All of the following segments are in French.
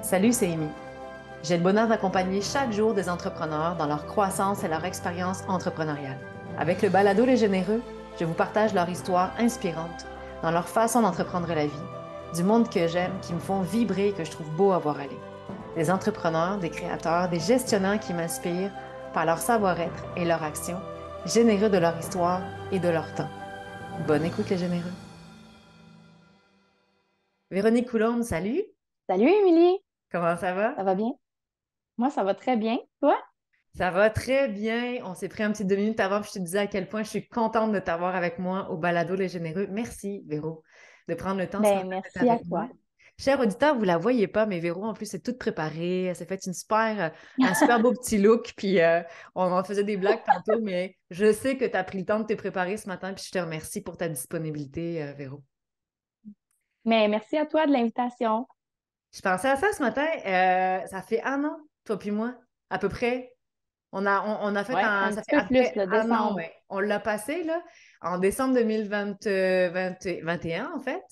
Salut, c'est Amy. J'ai le bonheur d'accompagner chaque jour des entrepreneurs dans leur croissance et leur expérience entrepreneuriale. Avec le balado Les Généreux, je vous partage leur histoire inspirante dans leur façon d'entreprendre la vie, du monde que j'aime, qui me font vibrer et que je trouve beau à voir aller. Des entrepreneurs, des créateurs, des gestionnaires qui m'inspirent par leur savoir-être et leur action, généreux de leur histoire et de leur temps. Bonne écoute, les Généreux. Véronique Coulombe, salut! Salut Émilie, Comment ça va? ça va bien? Moi, ça va très bien. Toi? Ça va très bien. On s'est pris un petit 2 minutes avant, puis je te disais à quel point je suis contente de t'avoir avec moi au Balado Les Généreux. Merci, Véro, de prendre le temps ce Ben, matin d'être merci à avec moi. toi. Cher auditeur, vous ne la voyez pas, mais Véro, en plus, est toute préparée. Elle s'est fait un super beau petit look, puis on en faisait des blagues tantôt, mais je sais que tu as pris le temps de te préparer ce matin, puis je te remercie pour ta disponibilité, Véro. Mais merci à toi de l'invitation. Je pensais à ça ce matin. Ça fait un an, toi puis moi, à peu près. On a fait Ouais, un ça petit fait peu plus, après le un an, décembre. ouais. On l'a passé, là, en décembre 2021, en fait.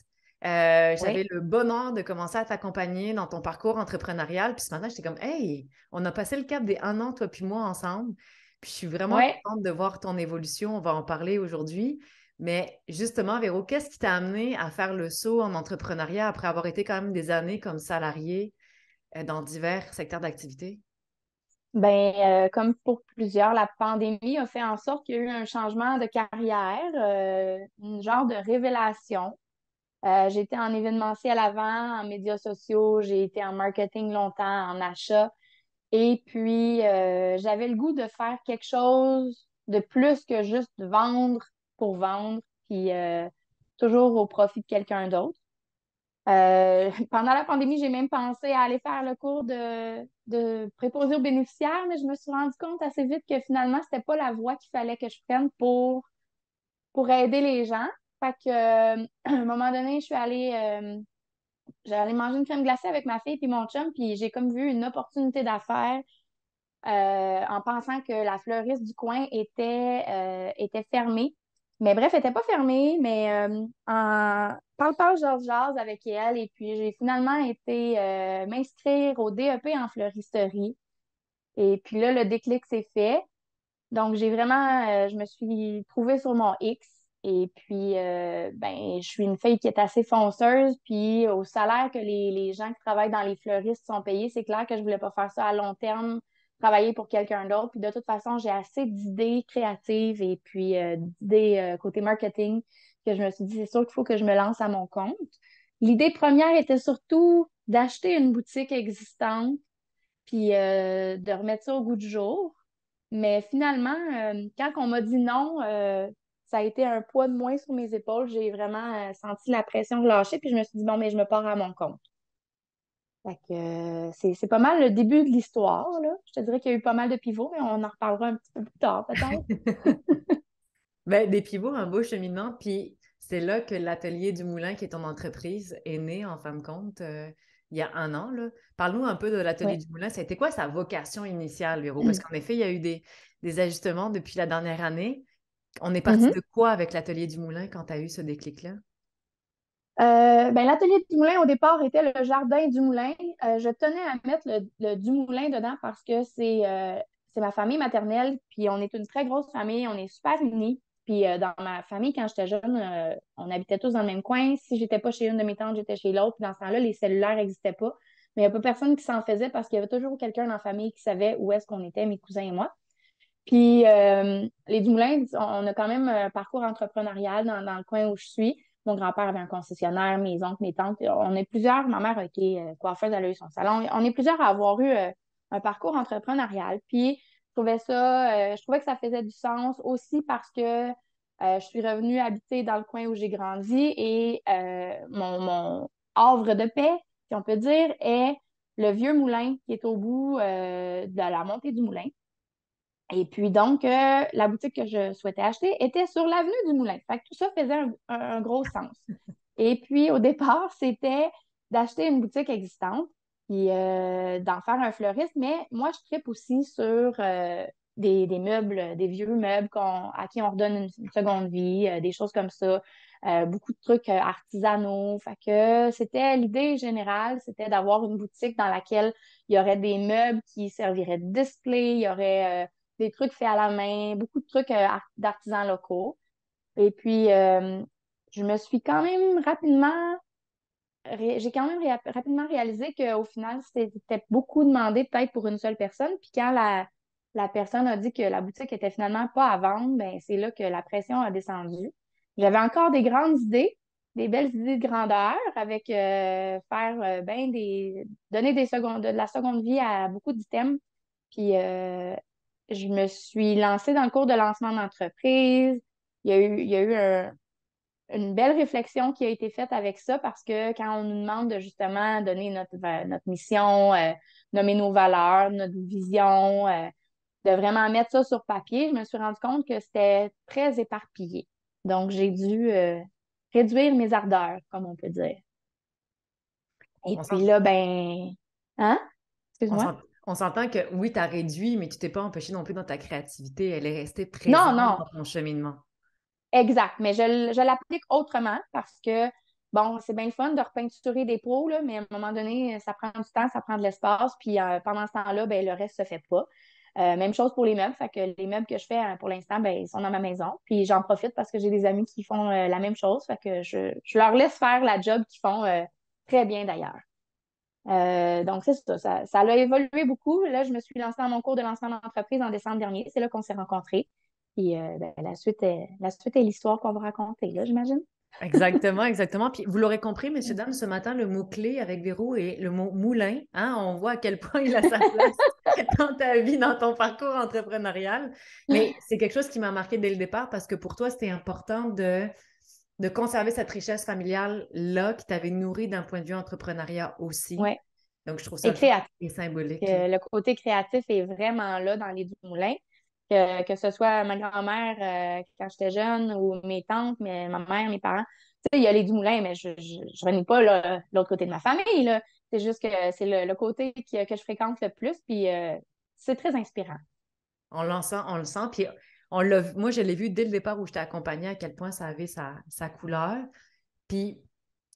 J'avais Oui. le bonheur de commencer à t'accompagner dans ton parcours entrepreneurial. Puis ce matin, j'étais comme, hey, on a passé le cap des un an, toi puis moi, ensemble. Puis je suis vraiment Ouais. contente de voir ton évolution. On va en parler aujourd'hui. Mais justement, Véro, qu'est-ce qui t'a amené à faire le saut en entrepreneuriat après avoir été quand même des années comme salarié dans divers secteurs d'activité? Ben, comme pour plusieurs, la pandémie a fait en sorte qu'il y a eu un changement de carrière, une genre de révélation. J'ai été en événementiel avant, en médias sociaux, j'ai été en marketing longtemps, en achat. Et puis, j'avais le goût de faire quelque chose de plus que juste vendre pour vendre, puis toujours au profit de quelqu'un d'autre. Pendant la pandémie, j'ai même pensé à aller faire le cours de préposé aux bénéficiaires, mais je me suis rendu compte assez vite que finalement, c'était pas la voie qu'il fallait que je prenne pour aider les gens. Fait que, à un moment donné, j'allais manger une crème glacée avec ma fille et mon chum, puis j'ai comme vu une opportunité d'affaires en pensant que la fleuriste du coin était fermée. Mais bref, elle n'était pas fermée, mais en parle jase avec elle. Et puis, j'ai finalement été m'inscrire au DEP en fleuristerie. Et puis là, le déclic s'est fait. Donc, je me suis trouvée sur mon X. Et puis, ben, je suis une fille qui est assez fonceuse. Puis, au salaire que les gens qui travaillent dans les fleuristes sont payés, c'est clair que je voulais pas faire ça à long terme, travailler pour quelqu'un d'autre. Puis, de toute façon, j'ai assez d'idées créatives et puis d'idées côté marketing que je me suis dit, c'est sûr qu'il faut que je me lance à mon compte. L'idée première était surtout d'acheter une boutique existante puis de remettre ça au goût du jour. Mais finalement, quand on m'a dit non, ça a été un poids de moins sur mes épaules. J'ai vraiment senti la pression relâcher, puis je me suis dit, bon, mais je me pars à mon compte. Fait que, c'est pas mal le début de l'histoire, là. Je te dirais qu'il y a eu pas mal de pivots, mais on en reparlera un petit peu plus tard, peut-être. Ben, des pivots, un beau cheminement. Puis c'est là que l'Atelier du Moulin, qui est ton entreprise, est né, en fin de compte, il y a un an, là. Parle-nous un peu de l'Atelier Oui. du Moulin. Ça a été quoi sa vocation initiale, Véro? Parce qu'en effet, il y a eu des ajustements depuis la dernière année. On est parti Mhm. de quoi avec l'Atelier du Moulin quand tu as eu ce déclic-là? Ben, l'atelier du moulin, au départ, était le jardin du moulin. Je tenais à mettre le du moulin dedans parce que c'est ma famille maternelle, puis on est une très grosse famille, on est super unis. Puis dans ma famille, quand j'étais jeune, on habitait tous dans le même coin. Si j'étais pas chez une de mes tantes, j'étais chez l'autre. Puis dans ce temps-là, les cellulaires n'existaient pas. Mais il n'y a pas personne qui s'en faisait parce qu'il y avait toujours quelqu'un dans la famille qui savait où est-ce qu'on était, mes cousins et moi. Puis les Dumoulins, on a quand même un parcours entrepreneurial dans le coin où je suis. Mon grand-père avait un concessionnaire, mes oncles, mes tantes. On est plusieurs. Ma mère a été coiffeuse, elle a eu son salon. On est plusieurs à avoir eu un parcours entrepreneurial. Puis je trouvais que ça faisait du sens aussi parce que je suis revenue habiter dans le coin où j'ai grandi et mon havre de paix, si on peut dire, est le vieux moulin qui est au bout de la montée du moulin. Et puis donc, la boutique que je souhaitais acheter était sur l'avenue du Moulin. Fait que tout ça faisait un gros sens. Et puis au départ, c'était d'acheter une boutique existante puis d'en faire un fleuriste. Mais moi, je tripe aussi sur des meubles, des vieux meubles à qui on redonne une seconde vie, des choses comme ça. Beaucoup de trucs artisanaux. Fait que c'était l'idée générale, c'était d'avoir une boutique dans laquelle il y aurait des meubles qui serviraient de display, il y aurait des trucs faits à la main, beaucoup de trucs d'artisans locaux. Et puis, je me suis quand même rapidement j'ai quand même rapidement réalisé qu'au final, c'était beaucoup demandé peut-être pour une seule personne. Puis quand la personne a dit que la boutique était finalement pas à vendre, ben c'est là que la pression a descendu. J'avais encore des grandes idées, des belles idées de grandeur avec faire donner de la seconde vie à beaucoup d'items. Puis je me suis lancée dans le cours de lancement d'entreprise. Il y a eu une belle réflexion qui a été faite avec ça parce que quand on nous demande de justement donner notre mission, nommer nos valeurs, notre vision, de vraiment mettre ça sur papier, je me suis rendu compte que c'était très éparpillé. Donc, j'ai dû réduire mes ardeurs, comme on peut dire. Et On puis s'en- là, ben, hein? on Excuse-moi. s'en- on s'entend que oui, tu as réduit, mais tu t'es pas empêché non plus dans ta créativité. Elle est restée Non, présente non, dans ton cheminement. exact. Mais je l'applique autrement parce que, bon, c'est bien le fun de repeinturer des pots, là, mais à un moment donné, ça prend du temps, ça prend de l'espace. Puis pendant ce temps-là, ben, le reste se fait pas. Même chose pour les meubles. Fait que les meubles que je fais pour l'instant, ben, ils sont dans ma maison. Puis j'en profite parce que j'ai des amis qui font la même chose. Fait que je leur laisse faire la job qu'ils font très bien d'ailleurs. Donc, c'est ça. Ça a évolué beaucoup. Là, je me suis lancée dans mon cours de lancement d'entreprise en décembre dernier. C'est là qu'on s'est rencontrés. Puis ben, la suite est l'histoire qu'on va raconter, là, j'imagine. Exactement, exactement. Puis vous l'aurez compris, messieurs, dames, ce matin, le mot-clé avec Véro est le mot moulin. Hein? On voit à quel point il a sa place dans ta vie, dans ton parcours entrepreneurial. Mais c'est quelque chose qui m'a marqué dès le départ parce que pour toi, c'était important de conserver cette richesse familiale-là qui t'avait nourri d'un point de vue entrepreneuriat aussi. Ouais. Donc, je trouve ça Et le fun créatif. et symbolique, là. Le côté créatif est vraiment là dans les Dumoulins. Que ce soit ma grand-mère quand j'étais jeune ou mes tantes, ma mère, mes parents. Tu sais, il y a les Dumoulins, mais je renie pas là, l'autre côté de ma famille, là. C'est juste que c'est le côté que je fréquente le plus, puis c'est très inspirant. On le sent. Puis moi, je l'ai vu dès le départ où je t'ai accompagnée à quel point ça avait sa couleur. Puis,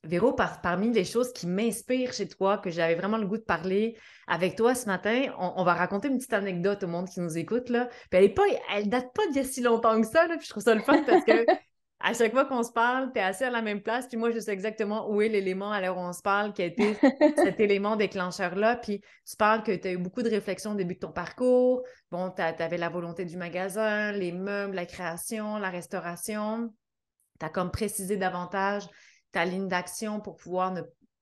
Véro, parmi les choses qui m'inspirent chez toi, que j'avais vraiment le goût de parler avec toi ce matin, on va raconter une petite anecdote au monde qui nous écoute, là. Puis elle date pas d'il y a si longtemps que ça, là. Puis je trouve ça le fun parce que à chaque fois qu'on se parle, tu es assis à la même place, puis moi, je sais exactement où est l'élément à l'heure où on se parle, qui a été cet élément déclencheur-là. Puis tu parles que tu as eu beaucoup de réflexions au début de ton parcours. Bon, tu avais la volonté du magasin, les meubles, la création, la restauration. Tu as comme précisé davantage ta ligne d'action pour pouvoir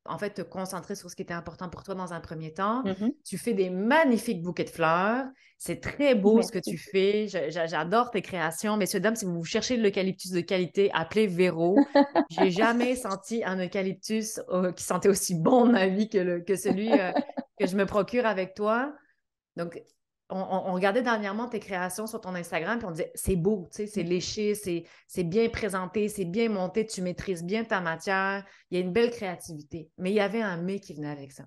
en fait te concentrer sur ce qui était important pour toi dans un premier temps. Mhm. Tu fais des magnifiques bouquets de fleurs. C'est très beau ce que tu Merci. fais. J'adore tes créations. Messieurs, dames, si vous cherchez de l'eucalyptus de qualité, appelez Véro. J'ai jamais senti un eucalyptus qui sentait aussi bon de ma vie que celui que je me procure avec toi. Donc, on regardait dernièrement tes créations sur ton Instagram, puis on disait, c'est beau, tu sais, c'est léché, c'est bien présenté, c'est bien monté, tu maîtrises bien ta matière, il y a une belle créativité. Mais il y avait un mais qui venait avec ça.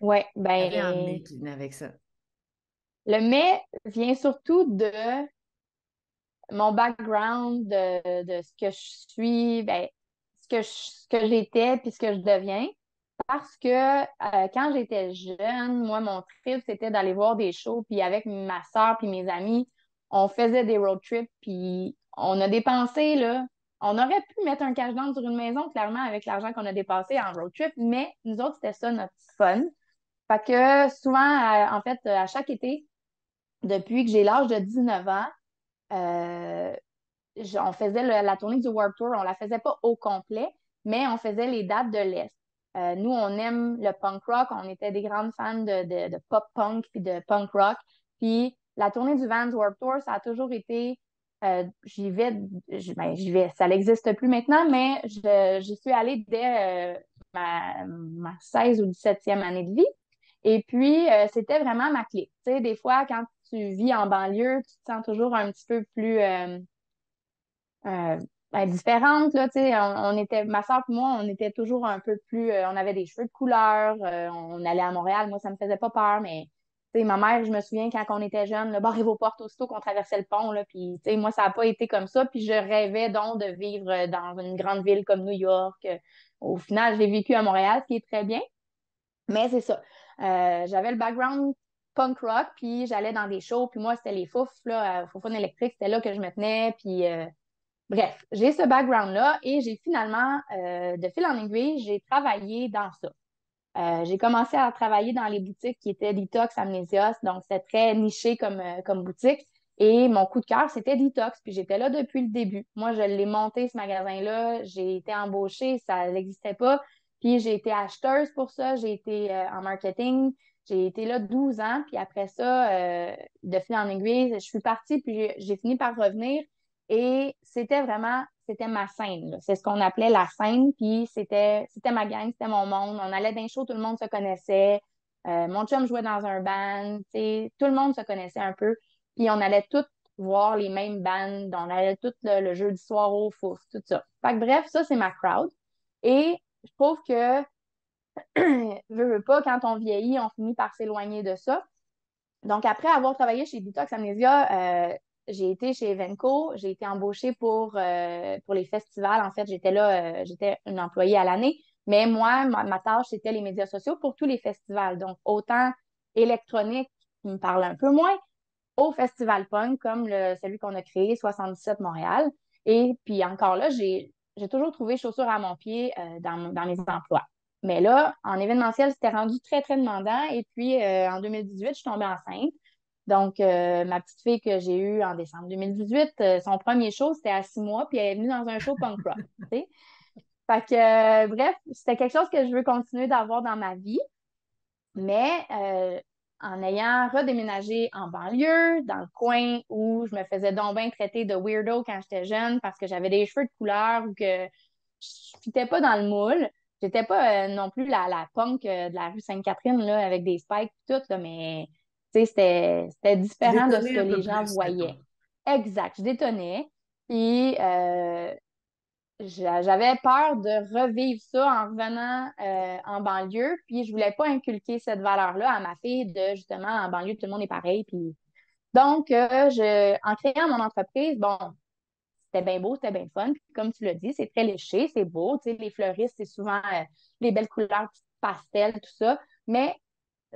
Ouais, Il y avait un mais ben, qui venait avec ça. le mais vient surtout de mon background, de ce que je suis, ben, ce que j'étais puis ce que je deviens. Parce que quand j'étais jeune, moi, mon trip, c'était d'aller voir des shows, puis avec ma soeur puis mes amis, on faisait des road trips, puis on a dépensé, là, on aurait pu mettre un cash down sur une maison, clairement, avec l'argent qu'on a dépensé en road trip, mais nous autres, c'était ça notre fun. Fait que souvent, en fait, à chaque été, depuis que j'ai l'âge de 19 ans, euh, on faisait la tournée du Warped Tour, on la faisait pas au complet, mais on faisait les dates de l'Est. Nous, on aime le punk rock, on était des grandes fans de pop punk puis de punk rock. Puis la tournée du Vans Warped Tour, ça a toujours été, j'y vais, ça n'existe plus maintenant, mais j'y suis allée dès ma 16 ou 17e année de vie. Et puis, c'était vraiment ma clé. Tu sais, des fois, quand tu vis en banlieue, tu te sens toujours un petit peu plus euh, différentes, là, tu sais, on était, ma soeur et moi, on était toujours un peu plus, on avait des cheveux de couleur, on allait à Montréal, moi, ça me faisait pas peur, mais Tu sais, ma mère, je me souviens quand on était jeune, le barré vos portes aussitôt qu'on traversait le pont, là, puis tu sais, moi, ça n'a pas été comme ça, puis je rêvais donc de vivre dans une grande ville comme New York. Au final, j'ai vécu à Montréal, ce qui est très bien, mais c'est ça. J'avais le background punk rock, puis j'allais dans des shows, puis moi, c'était les Fouf, là, Foufounes électriques, c'était là que je me tenais, puis bref, j'ai ce background-là et j'ai finalement, de fil en aiguille, j'ai travaillé dans ça. J'ai commencé à travailler dans les boutiques qui étaient Detox, Amnésios, donc c'était très niché comme boutique. Et mon coup de cœur, c'était Detox, puis j'étais là depuis le début. Moi, je l'ai monté, ce magasin-là, j'ai été embauchée, ça n'existait pas, puis j'ai été acheteuse pour ça, j'ai été en marketing, j'ai été là 12 ans, puis après ça, de fil en aiguille, je suis partie, puis j'ai fini par revenir, et c'était ma scène, là. C'est ce qu'on appelait la scène, puis c'était ma gang, c'était mon monde. On allait dans les shows, tout le monde se connaissait. Mon chum jouait dans un band, tu sais, tout le monde se connaissait un peu. Puis on allait tous voir les mêmes bands, on allait tout le jeudi soir au fouf, tout ça. Fait que bref, ça, c'est ma crowd. Et je trouve que, veux pas, quand on vieillit, on finit par s'éloigner de ça. Donc, après avoir travaillé chez Detox Amnesia, j'ai été chez Evenco, j'ai été embauchée pour les festivals. En fait, j'étais là, j'étais une employée à l'année, mais moi, ma tâche, c'était les médias sociaux pour tous les festivals. Donc, autant électronique, qui me parle un peu moins, au Festival Punk, comme celui qu'on a créé, 77 Montréal. Et puis encore là, j'ai toujours trouvé chaussures à mon pied dans mes emplois. Mais là, en événementiel, c'était rendu très, très demandant. Et puis, en 2018, je suis tombée enceinte. Donc, ma petite fille que j'ai eue en décembre 2018, son premier show, c'était à 6 mois, puis elle est venue dans un show punk rock. Tu sais. Fait que, bref, c'était quelque chose que je veux continuer d'avoir dans ma vie. Mais en ayant redéménagé en banlieue, dans le coin où je me faisais donc bien traiter de weirdo quand j'étais jeune parce que j'avais des cheveux de couleur ou que je fitais pas dans le moule. J'étais pas non plus la punk de la rue Sainte-Catherine là, avec des spikes et tout, là, mais tu sais, c'était Tu différent de ce détonnais que un peu les gens plus, voyaient. mettons. Exact, je détonnais. Puis j'avais peur de revivre ça en revenant en banlieue, puis je voulais pas inculquer cette valeur-là à ma fille de justement en banlieue, tout le monde est pareil. Puis... Donc, en créant mon entreprise, bon, c'était bien beau, c'était bien fun. Puis comme tu l'as dit, c'est très léché, c'est beau. Tu sais, les fleuristes, c'est souvent les belles couleurs, petites pastels, tout ça. Mais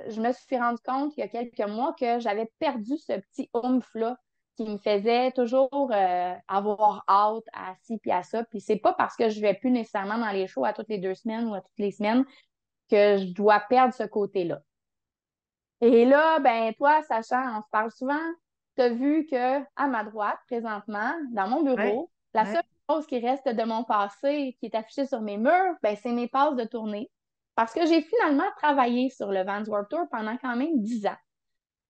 je me suis rendu compte il y a quelques mois que j'avais perdu ce petit oomph-là qui me faisait toujours avoir hâte à ci puis à ça. Puis c'est pas parce que je vais plus nécessairement dans les shows à toutes les 2 semaines ou à toutes les semaines que je dois perdre ce côté-là. Et là, ben toi, sachant, on se parle souvent, tu as vu que à ma droite, présentement, dans mon Ouais, bureau, la ouais. seule chose qui reste de mon passé qui est affichée sur mes murs, ben, c'est mes passes de tournée. Parce que j'ai finalement travaillé sur le Vans Warped Tour pendant quand même 10 ans.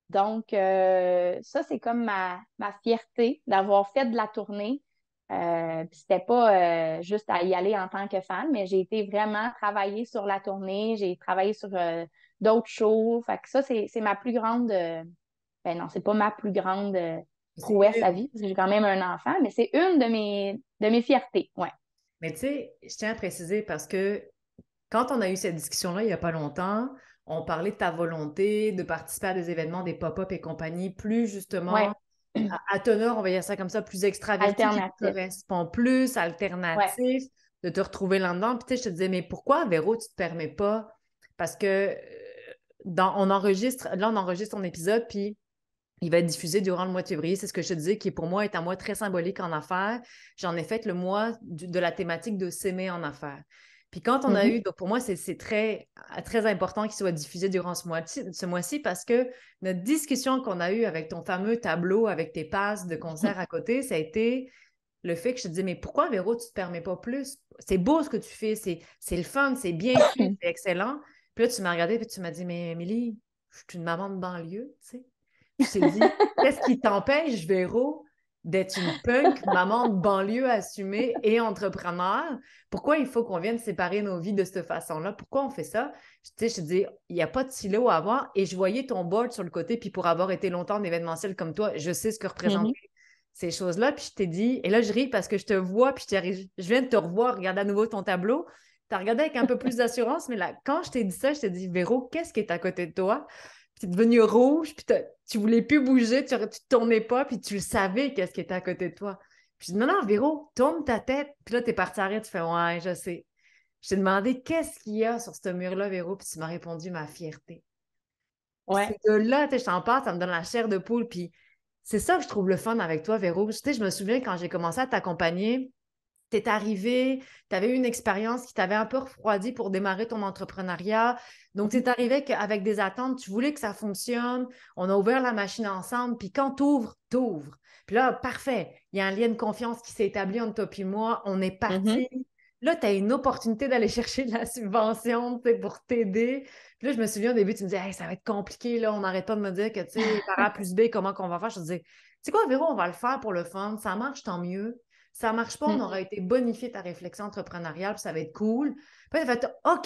Donc, ça, c'est comme ma fierté d'avoir fait de la tournée. Puis c'était pas juste à y aller en tant que fan, mais j'ai été vraiment travailler sur la tournée. J'ai travaillé sur d'autres shows. Fait que ça, c'est ma plus grande. Ben non, c'est pas ma plus grande C'est prouesse à une. vie, parce que j'ai quand même un enfant, mais c'est une de mes fiertés. Ouais. Mais tu sais, je tiens à préciser parce que quand on a eu cette discussion-là il n'y a pas longtemps, on parlait de ta volonté de participer à des événements, des pop-up et compagnie, plus justement Ouais. à teneur, on va dire ça comme ça, plus extraverti, qui te Alternatif. correspond plus, Ouais. alternatif, de te retrouver là-dedans. Puis tu sais, je te disais, mais pourquoi, Véro, tu ne te permets pas? Parce que on enregistre ton épisode, puis il va être diffusé durant le mois de février. C'est ce que je te disais, qui pour moi est un mois très symbolique en affaires. J'en ai fait le mois de la thématique de s'aimer en affaires. Puis quand on a Mhm. eu, donc pour moi, c'est très, très important qu'il soit diffusé durant ce mois-ci parce que notre discussion qu'on a eue avec ton fameux tableau, avec tes passes de concert à côté, ça a été le fait que je te dis, mais pourquoi, Véro, tu ne te permets pas plus? C'est beau ce que tu fais, c'est le fun, c'est bien fait, c'est excellent. Puis là, tu m'as regardé et tu m'as dit, mais Émilie, je suis une maman de banlieue, tu sais. Je t'ai dit, qu'est-ce qui t'empêche, Véro, d'être une punk, maman de banlieue assumée et entrepreneur? Pourquoi il faut qu'on vienne séparer nos vies de cette façon-là? Pourquoi on fait ça? Tu sais, je te dis, il n'y a pas de silo à avoir. Et je voyais ton board sur le côté, puis pour avoir été longtemps en événementiel comme toi, je sais ce que représente Mhm. ces choses-là. Puis je t'ai dit, et là, je ris parce que je te vois, puis je viens de te revoir, regarder à nouveau ton tableau. Tu as regardé avec un peu plus d'assurance, mais là, quand je t'ai dit ça, je t'ai dit, Véro, qu'est-ce qui est à côté de toi? t'es devenu rouge, puis tu voulais plus bouger, tu te tournais pas, puis tu le savais qu'est-ce qui était à côté de toi. Puis je dis, non, non, Véro, tourne ta tête. Puis là, t'es parti arrêter, tu fais, ouais, je sais. Je t'ai demandé qu'est-ce qu'il y a sur ce mur-là, Véro, puis tu m'as répondu ma fierté. Puis Ouais. c'est de là, tu sais, je t'en parle, ça me donne la chair de poule, puis c'est ça que je trouve le fun avec toi, Véro. Tu sais, je me souviens quand j'ai commencé à t'accompagner, t'es arrivé, tu avais eu une expérience qui t'avait un peu refroidi pour démarrer ton entrepreneuriat. Donc, tu es arrivé avec des attentes, tu voulais que ça fonctionne. On a ouvert la machine ensemble, puis quand tu ouvres, tu ouvres. Puis là, parfait, il y a un lien de confiance qui s'est établi entre toi et moi. On est Mhm. parti. Là, tu as une opportunité d'aller chercher de la subvention, tu sais, pour t'aider. Puis là, je me souviens au début, tu me disais, hey, ça va être compliqué, là, on n'arrête pas de me dire que, tu sais, par A plus B, comment qu'on va faire? Je te disais, tu sais quoi, Véro, on va le faire pour le fun. Ça marche, tant mieux. Ça ne marche pas, on Mm. aura été bonifié ta réflexion entrepreneuriale, puis ça va être cool. Puis là, tu fait OK.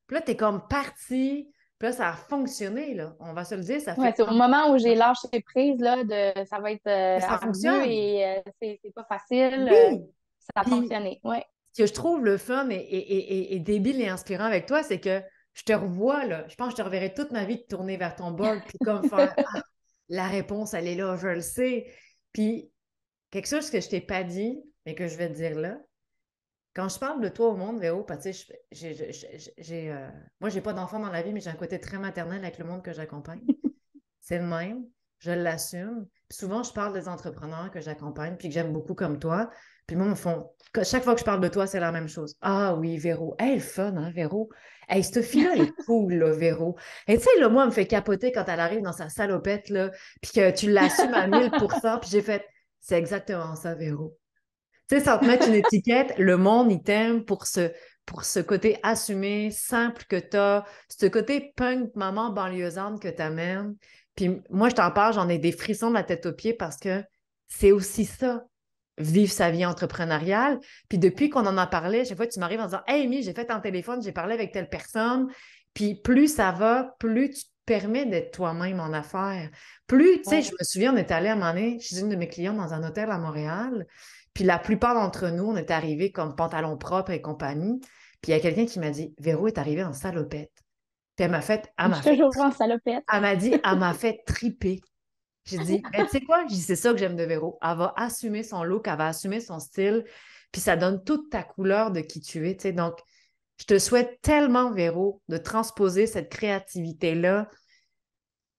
Puis là, tu es comme parti. Puis là, ça a fonctionné, là. On va se le dire, ça Ouais, fait c'est au moment où j'ai lâché prise, là, ça va être ça ardu fonctionne. et c'est pas facile. Oui. Ça a Puis, fonctionné. Ouais. ce que je trouve le fun et débile et inspirant avec toi, c'est que je te revois, là. Je pense que je te reverrai toute ma vie de tourner vers ton board, puis comme faire la réponse, elle est là, je le sais. Puis, quelque chose que je t'ai pas dit, mais que je vais te dire là. Quand je parle de toi au monde, Véro, parce que tu sais, moi, j'ai pas d'enfant dans la vie, mais j'ai un côté très maternel avec le monde que j'accompagne. C'est le même, je l'assume. Puis souvent, je parle des entrepreneurs que j'accompagne, puis que j'aime beaucoup comme toi. Puis moi, chaque fois que je parle de toi, c'est la même chose. Ah oui, Véro. Hey, le fun, hein, Véro? Hey, cette fille-là, elle est cool, là, Véro. Et tu sais, là, moi, elle me fait capoter quand elle arrive dans sa salopette, là, puis que tu l'assumes à 1000%. Puis j'ai fait, c'est exactement ça, Véro. Tu sais, sans te mettre une étiquette, le monde, il t'aime pour ce côté assumé, simple que tu as, ce côté punk maman banlieusante que tu amènes. Puis moi, je t'en parle, j'en ai des frissons de la tête aux pieds parce que c'est aussi ça, vivre sa vie entrepreneuriale. Puis depuis qu'on en a parlé, chaque fois que tu m'arrives en disant, Hey, Amy, j'ai fait un téléphone, j'ai parlé avec telle personne. Puis plus ça va, plus tu te permets d'être toi-même en affaires. Plus, tu sais, je Ouais. me souviens, on est allé à un moment donné chez une de mes clientes dans un hôtel à Montréal. Puis la plupart d'entre nous, on est arrivés comme pantalon propre et compagnie. Puis il y a quelqu'un qui m'a dit, Véro est arrivée en salopette. Puis Je suis toujours en salopette. elle m'a fait triper. J'ai dit, ben, tu sais quoi? J'ai dit, c'est ça que j'aime de Véro. Elle va assumer son look, elle va assumer son style, puis ça donne toute ta couleur de qui tu es, tu sais. Donc, je te souhaite tellement, Véro, de transposer cette créativité-là,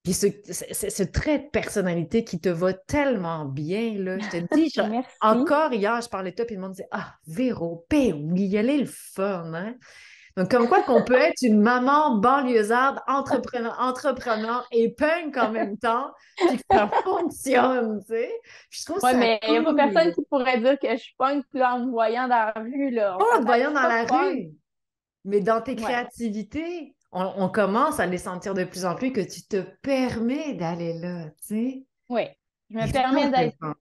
puis ce trait de personnalité qui te va tellement bien, là. Je te dis, Merci. encore hier, je parlais de toi, puis le monde disait, ah, Véro, ben oui, elle est le fun, hein? Donc, comme quoi qu'on peut être une maman banlieusarde, entrepreneur et punk en même temps, puis que ça fonctionne, tu sais. Puis je trouve Ouais, ça mais il n'y a pas personne cool. qui pourrait dire que je suis punk là, en me voyant dans la rue, là. On Pas en te s'entend que je voyant suis dans pas la punk. rue, mais dans tes Ouais. créativités, on commence à les sentir de plus en plus que tu te permets d'aller là, tu sais. Oui. Je me Et ça, permets c'est d'être fun.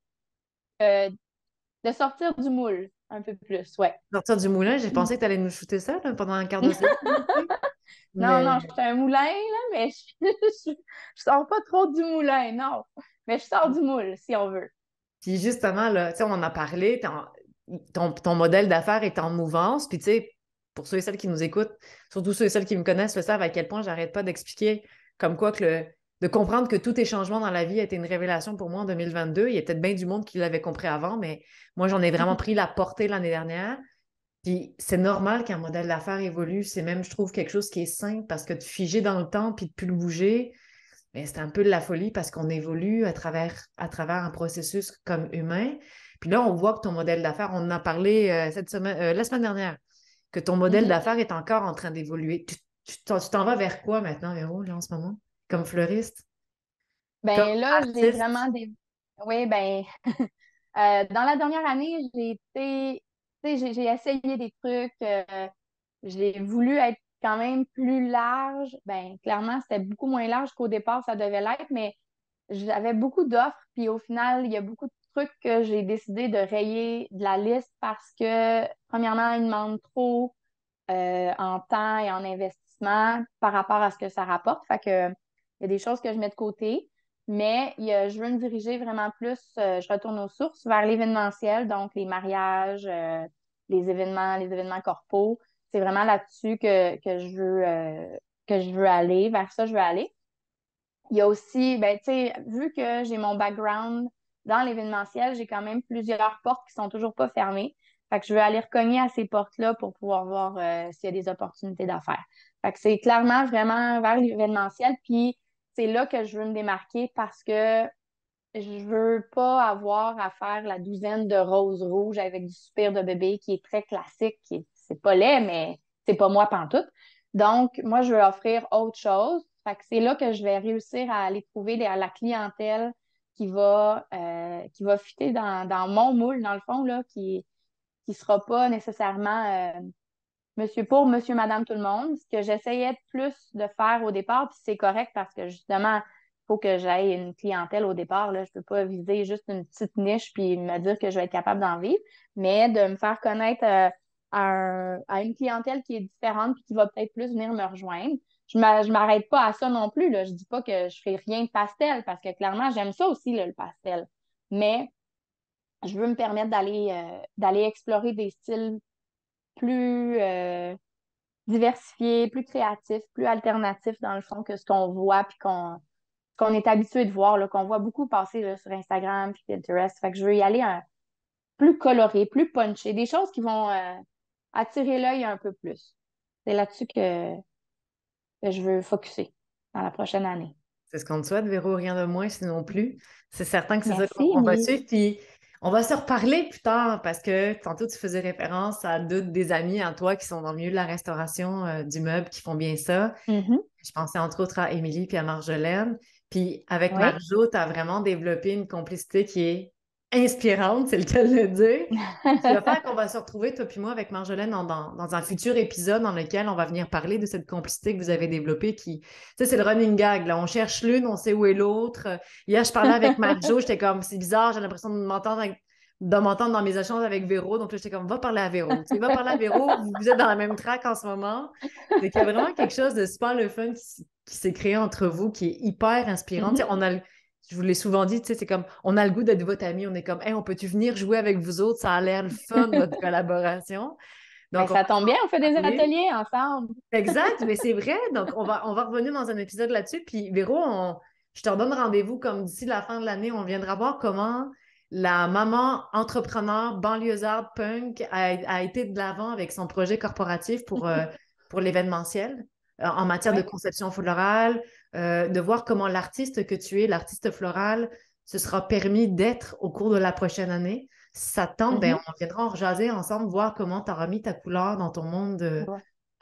euh, de sortir du moule un peu plus, ouais. Sortir du moulin, j'ai pensé que tu allais nous shooter ça là, pendant un quart de séance, tu sais. Non, Mais non, je suis un moulin, là, mais je sors pas trop du moulin, non. Mais je sors du moule, si on veut. puis justement, là, tu sais, on en a parlé, ton modèle d'affaires est en mouvance. Puis tu sais, pour ceux et celles qui nous écoutent, surtout ceux et celles qui me connaissent, le savent à quel point j'arrête pas d'expliquer comme quoi de comprendre que tout est changement dans la vie a été une révélation pour moi en 2022. Il y a peut-être bien du monde qui l'avait compris avant, mais moi, j'en ai vraiment pris la portée l'année dernière. Puis c'est normal qu'un modèle d'affaires évolue. C'est même, je trouve, quelque chose qui est sain parce que de figer dans le temps puis de plus le bouger, mais c'est un peu de la folie parce qu'on évolue à travers un processus comme humain. Puis là, on voit que ton modèle d'affaires, on en a parlé cette semaine, la semaine dernière, que ton modèle Mhm. d'affaires est encore en train d'évoluer. Tu t'en vas vers quoi maintenant, Véro, là, en ce moment? Comme fleuriste? Comme Ben là, j'ai artiste? vraiment des. Oui, ben, dans la dernière année, j'ai été. Tu sais, j'ai essayé des trucs. J'ai voulu être quand même plus large. Ben, clairement, c'était beaucoup moins large qu'au départ, ça devait l'être, mais j'avais beaucoup d'offres. Puis au final, il y a beaucoup de trucs que j'ai décidé de rayer de la liste parce que, premièrement, ils demandent trop en temps et en investissement par rapport à ce que ça rapporte. Fait que, il y a des choses que je mets de côté, mais je veux me diriger vraiment plus, je retourne aux sources, vers l'événementiel, donc les mariages, les événements corpaux. C'est vraiment là-dessus que je veux aller, vers ça je veux aller. Il y a aussi, ben, tu sais, vu que j'ai mon background dans l'événementiel, j'ai quand même plusieurs portes qui sont toujours pas fermées. Fait que je veux aller recogner à ces portes-là pour pouvoir voir s'il y a des opportunités d'affaires. Fait que c'est clairement vraiment vers l'événementiel. Puis c'est là que je veux me démarquer parce que je veux pas avoir à faire la douzaine de roses rouges avec du soupir de bébé qui est très classique, c'est pas laid, mais c'est pas moi pantoute. Donc, moi, je veux offrir autre chose. Fait que c'est là que je vais réussir à aller trouver la clientèle qui va fitter dans mon moule, dans le fond, là, qui sera pas nécessairement monsieur, madame, tout le monde. Ce que j'essayais plus de faire au départ, puis c'est correct parce que justement, il faut que j'aille une clientèle au départ. Là. Je peux pas viser juste une petite niche puis me dire que je vais être capable d'en vivre, mais de me faire connaître à une clientèle qui est différente puis qui va peut-être plus venir me rejoindre. Je m'arrête pas à ça non plus. Là. Je dis pas que je ferai rien de pastel parce que clairement, j'aime ça aussi, là, le pastel. Mais je veux me permettre d'aller explorer des styles plus diversifié, plus créatif, plus alternatif dans le fond que ce qu'on voit puis qu'on est habitué de voir, là, qu'on voit beaucoup passer là, sur Instagram puis Pinterest. Fait que je veux y aller plus coloré, plus punché, des choses qui vont attirer l'œil un peu plus. C'est là-dessus que je veux focuser dans la prochaine année. C'est ce qu'on te souhaite, Véro, rien de moins, sinon plus. C'est certain que c'est ça Merci, qu'on va Émilie. suivre. Puis on va se reparler plus tard parce que tantôt, tu faisais référence à deux des amis à toi qui sont dans le milieu de la restauration du meuble, qui font bien ça. Mhm. Je pensais entre autres à Émilie puis à Marjolaine. Puis avec Oui. Marjo, tu as vraiment développé une complicité qui est inspirante, c'est le cas de le dire. Ce qui va faire qu'on va se retrouver, toi puis moi, avec Marjolaine, dans un futur épisode dans lequel on va venir parler de cette complicité que vous avez développée qui, tu sais, c'est le running gag, là. On cherche l'une, on sait où est l'autre. Hier, je parlais avec Marjo, j'étais comme, c'est bizarre, j'ai l'impression de m'entendre dans mes échanges avec Véro. Donc là, j'étais comme, va parler à Véro. Tu sais, va parler à Véro, vous êtes dans la même track en ce moment. C'est qu'il y a vraiment quelque chose de super le fun qui s'est créé entre vous, qui est hyper inspirant. Tu sais, Mhm. je vous l'ai souvent dit, tu sais, c'est comme, on a le goût d'être votre ami, on est comme, hey, on peut-tu venir jouer avec vous autres? Ça a l'air le fun, notre collaboration. Ben, Donc, on ça va tombe bien, on fait des parler. ateliers ensemble. Exact, mais c'est vrai. Donc, on va revenir dans un épisode là-dessus. Puis, Véro, je te redonne rendez-vous comme d'ici la fin de l'année. On viendra voir comment la maman entrepreneur banlieusarde punk a été de l'avant avec son projet corporatif pour l'événementiel en matière de Oui. conception florale, de voir comment l'artiste que tu es, l'artiste floral, se sera permis d'être au cours de la prochaine année. Si ça te tente, ben, Mhm. on viendra en rejaser ensemble, voir comment tu auras mis ta couleur dans ton monde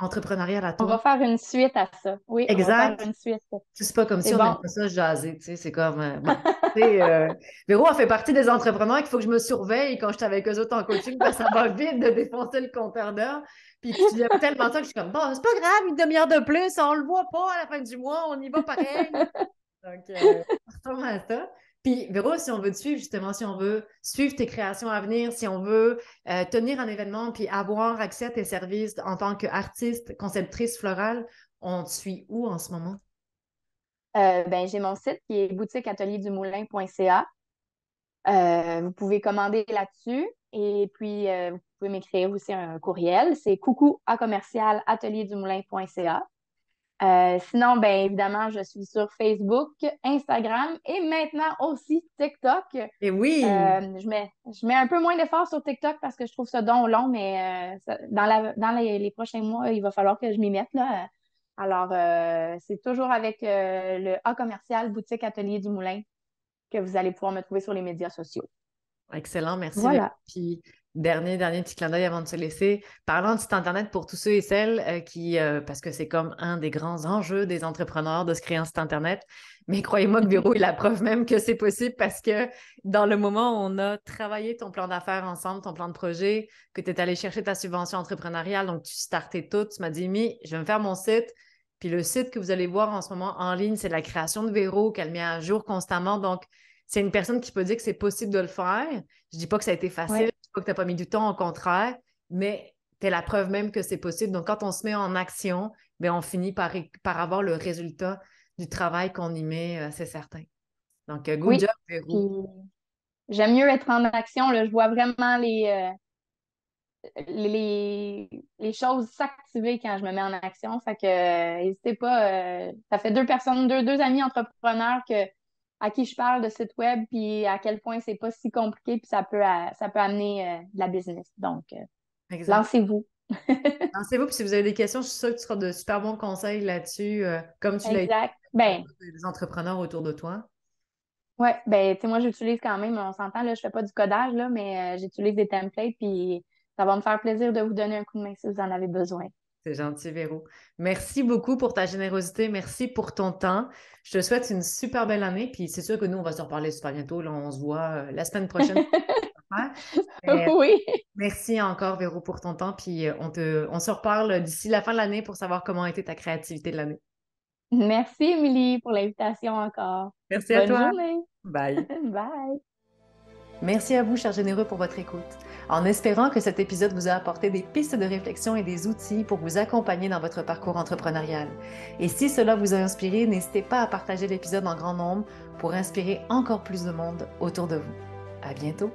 entrepreneurial à On va toi. faire une suite à ça. Oui, on va faire Exact. une suite. C'est pas comme si C'est on n'aime bon. pas ça jaser, tu sais, c'est comme, bon. Tu sais, Véro a fait partie des entrepreneurs qu'il faut que je me surveille quand je suis avec eux autres en coaching parce que ça va vite de défoncer le compteur d'heure. Puis tu aimes tellement ça que je suis comme, bon, c'est pas grave, une demi-heure de plus, on le voit pas à la fin du mois, on y va pareil. Donc, ça ressemble à ça. Puis, Véro, si on veut te suivre, justement, si on veut suivre tes créations à venir, si on veut tenir un événement puis avoir accès à tes services en tant qu'artiste, conceptrice florale, on te suit où en ce moment? Ben, j'ai mon site qui est boutiqueatelierdumoulin.ca. Vous pouvez commander là-dessus et puis vous pouvez m'écrire aussi un courriel. C'est coucou à commercial atelierdumoulin.ca. Sinon, ben évidemment, je suis sur Facebook, Instagram et maintenant aussi TikTok. Et oui, Je mets un peu moins d'efforts sur TikTok parce que je trouve ça donc long, mais dans les prochains mois, il va falloir que je m'y mette là. Alors, c'est toujours avec le A commercial boutique Atelier du Moulin que vous allez pouvoir me trouver sur les médias sociaux. excellent, merci Véro. Voilà. Puis, dernier petit clin d'œil avant de se laisser. Parlant de site Internet pour tous ceux et celles parce que c'est comme un des grands enjeux des entrepreneurs de se créer un site Internet. Mais croyez-moi que Véro est la preuve même que c'est possible parce que dans le moment où on a travaillé ton plan d'affaires ensemble, ton plan de projet, que tu es allé chercher ta subvention entrepreneuriale, donc tu startais tout, tu m'as dit, Mi, je vais me faire mon site. Puis le site que vous allez voir en ce moment en ligne, c'est la création de Véro qu'elle met à jour constamment. Donc, c'est une personne qui peut dire que c'est possible de le faire. Je dis pas que ça a été facile, Oui. je dis pas que tu n'as pas mis du temps, au contraire, mais tu es la preuve même que c'est possible. Donc, quand on se met en action, bien, on finit par avoir le résultat du travail qu'on y met, c'est certain. Donc, good job, Oui. Véro. Puis j'aime mieux être en action, là. Je vois vraiment les choses s'activer quand je me mets en action. Fait que n'hésitez pas. Ça fait deux personnes, deux amis entrepreneurs à qui je parle de site web, puis à quel point c'est pas si compliqué, puis ça peut amener de la business. Donc, Exact. lancez-vous. Lancez-vous, puis si vous avez des questions, je suis sûre que tu seras de super bons conseils là-dessus, comme tu l'as été Exact. pour Ben, les entrepreneurs autour de toi. ouais, ben, tu sais, moi, j'utilise quand même, on s'entend, là, je fais pas du codage, là, mais j'utilise des templates, puis ça va me faire plaisir de vous donner un coup de main si vous en avez besoin. C'est gentil, Véro. Merci beaucoup pour ta générosité. Merci pour ton temps. Je te souhaite une super belle année. Puis c'est sûr que nous, on va se reparler super bientôt. Là, on se voit la semaine prochaine. Mais Oui. merci encore, Véro, pour ton temps. Puis on se reparle d'ici la fin de l'année pour savoir comment a été ta créativité de l'année. Merci, Émilie, pour l'invitation encore. Merci à Bonne toi. journée. Bye. Bye. Merci à vous, chers généreux, pour votre écoute. En espérant que cet épisode vous a apporté des pistes de réflexion et des outils pour vous accompagner dans votre parcours entrepreneurial. Et si cela vous a inspiré, n'hésitez pas à partager l'épisode en grand nombre pour inspirer encore plus de monde autour de vous. À bientôt!